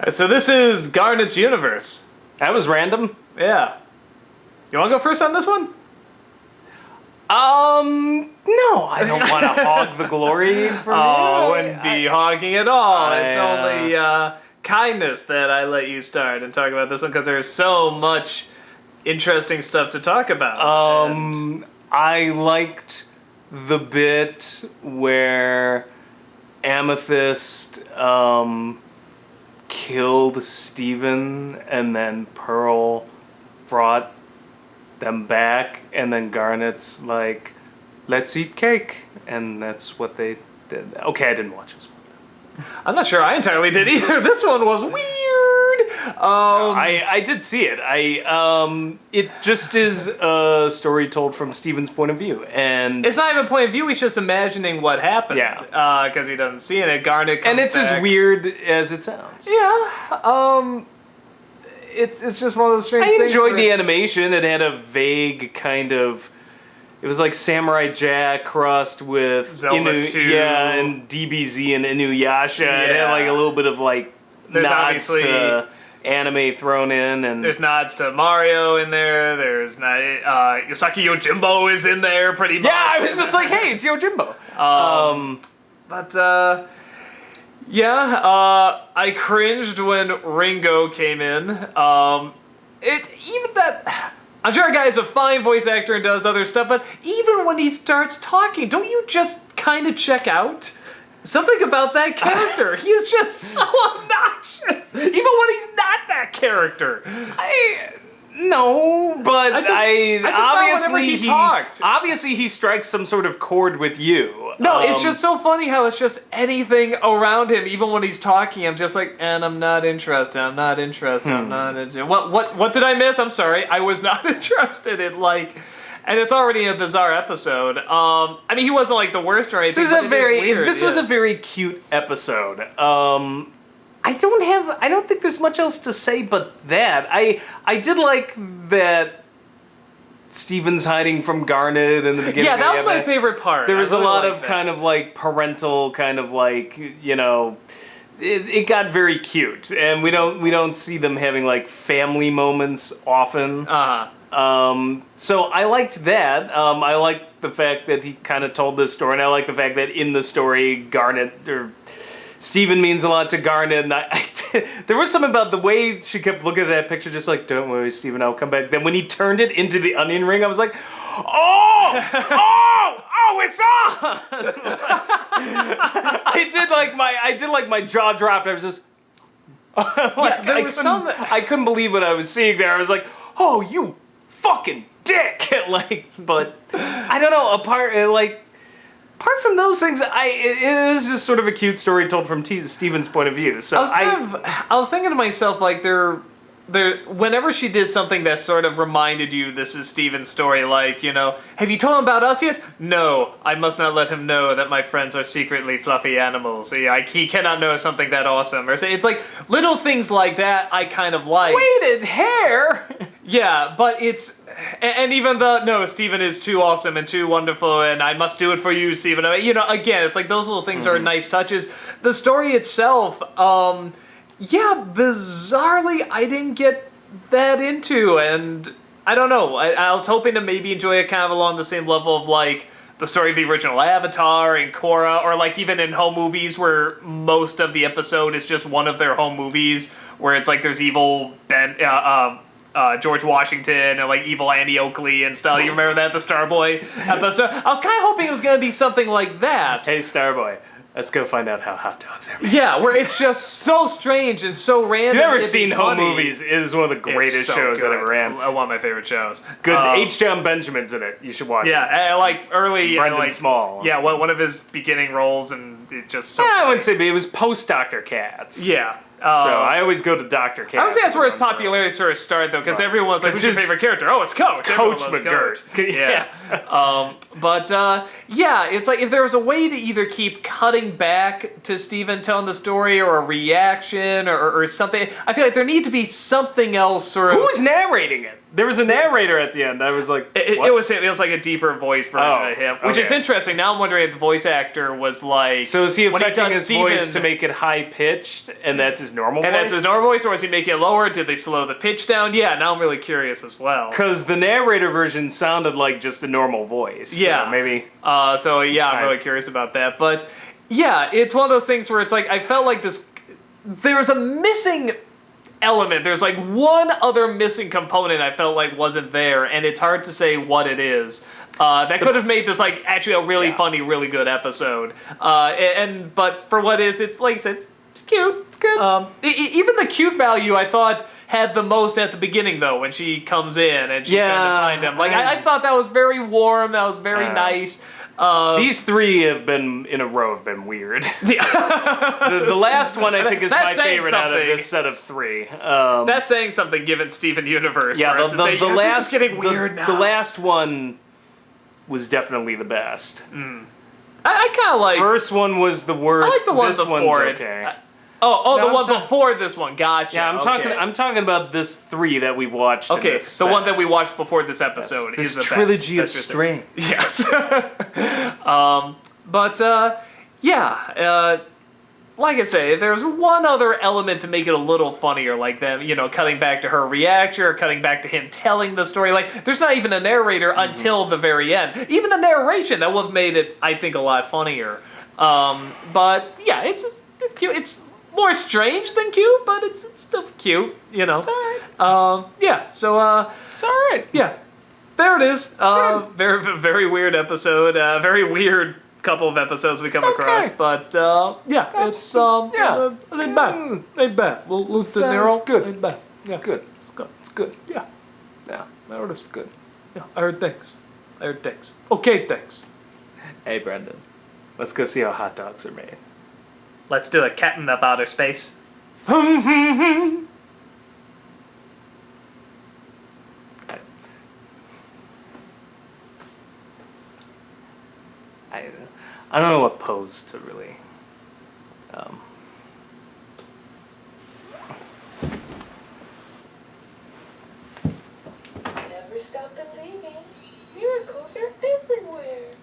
So this is Garnet's universe. That was random. Yeah. You want to go first on this one? No, I don't want to hog the glory for me. I wouldn't be hogging at all. It's only kindness that I let you start and talk about this one because there's so much interesting stuff to talk about. I liked the bit where Amethyst killed Steven and then Pearl brought them back, and then Garnet's like, let's eat cake, and that's what they did. Okay, I didn't watch this one. I'm not sure I entirely did either. This one was weird. I did see it. It just is a story told from Steven's point of view, and it's not even a point of view. He's just imagining what happened. Yeah. Because he doesn't see it. Garnet comes and it's back. as weird as it sounds. Yeah. It's just one of those strange things. I enjoyed the animation. It had a vague kind of. It was like Samurai Jack crossed with Zelda 2. Yeah, and DBZ and Inuyasha. Yeah. It had like a little bit of like nods to anime thrown in, and there's nods to Mario in there. There's Yosaki Yojimbo is in there pretty much. Yeah, I was just like, hey, it's Yojimbo. I cringed when Ringo came in. I'm sure a guy is a fine voice actor and does other stuff, but even when he starts talking, don't you just kind of check out? Something about that character. He is just so obnoxious, even when he's not that character. No, but talked. Obviously he strikes some sort of chord with you. No, it's just so funny how it's just anything around him, even when he's talking, I'm just like, and I'm not interested. I'm not interested. What did I miss? I'm sorry. I was not interested in and it's already a bizarre episode. I mean, he wasn't like the worst or anything. This was a very cute episode. I don't think there's much else to say but that. I did like that Steven's hiding from Garnet in the beginning. Yeah, that was my favorite part. There was a lot of kind of like parental kind of like, it got very cute, and we don't see them having like family moments often. So I liked that. I liked the fact that he kind of told this story, and I like the fact that in the story Steven means a lot to Garnet, and there was something about the way she kept looking at that picture, just like, don't worry, Steven, I'll come back. Then when he turned it into the onion ring, I was like, oh, it's on! I did like my jaw dropped. I was just, I couldn't believe what I was seeing there. I was like, oh, you fucking dick! But I don't know. Apart from those things, it was just sort of a cute story told from Steven's point of view. So I was thinking to myself, like, whenever she did something that sort of reminded you this is Steven's story, like, have you told him about us yet? No, I must not let him know that my friends are secretly fluffy animals. He cannot know something that awesome. Or it's like little things like that I kind of like. Weighted hair! Yeah, but and even no, Steven is too awesome and too wonderful, and I must do it for you, Steven. Again, it's like those little things are nice touches. The story itself, bizarrely, I didn't get that into, and I don't know. I was hoping to maybe enjoy it kind of along the same level of, like, the story of the original Avatar and Korra, or, like, even in home movies where most of the episode is just one of their home movies, where it's like there's evil George Washington and like evil Annie Oakley and stuff. You remember that, the Starboy episode? I was kind of hoping it was going to be something like that. Hey, Starboy, let's go find out how hot dogs are made. Yeah, where it's just so strange and so random. You've never seen Home Movies. It is one of the greatest shows that ever ran. One of my favorite shows. Good. H. John Benjamin's in it. You should watch it. Yeah, I like early. Brendan Small. Yeah, one of his beginning roles, and it just so. I wouldn't say, but it was post Dr. Katz. Yeah. So I always go to Dr. Katz. I would say that's where his popularity sort of started, though, because everyone's like, who's your favorite character? Oh, it's Coach. Coach McGirt. Yeah. It's like if there was a way to either keep cutting back to Steven telling the story or a reaction or something, I feel like there needed to be something else sort of... Who's narrating it? There was a narrator at the end. I was like, It was like a deeper voice version of him, which is okay. interesting. Now I'm wondering if the voice actor was like. So is he when affecting does his voice to make it high pitched, and that's his normal voice? And that's his normal voice, or is he making it lower? Did they slow the pitch down? Yeah, now I'm really curious as well. Because the narrator version sounded like just a normal voice. Yeah, so maybe. I'm really curious about that. But yeah, it's one of those things where it's like I felt like there's a missing element. There's like one other missing component I felt like wasn't there, and it's hard to say what it is. That could have made this like actually a really funny, really good episode. But for what is, it's like I said, it's cute. It's good. Even the cute value I thought had the most at the beginning though, when she comes in and she's trying to find him. Like I thought that was very warm. That was very nice. These three have been in a row have been weird. the last one I think is my favorite out of this set of three. That's saying something given Steven Universe. Yeah, the last this is getting weird now. The last one was definitely the best. I kind of like. First one was the worst. I like the one this before one's it. okay. The one before this one. Gotcha. Yeah, I'm talking about this three that we've watched. Okay, in this the set. one that we watched before this episode This is the trilogy best. of strange. Yes. Like I say, if there's one other element to make it a little funnier, like them, cutting back to her reaction or cutting back to him telling the story. Like, there's not even a narrator until the very end. Even the narration, that would have made it, I think, a lot funnier. But yeah, it's cute. It's more strange than cute, but it's still cute, It's alright. It's alright. Yeah. There it is. Very, very weird episode. Very weird couple of episodes we come across, but it's ain't bad. Ain't bad. We'll sit there. Good. Ain't bad. It's good. It's good. It's good. Yeah. Yeah. There it is. It's good. Yeah. I heard things. Okay, things. Hey, Brendan. Let's go see how hot dogs are made. Let's do a Captain of Outer Space. I don't know what pose to really. Never stop believing. Miracles are everywhere.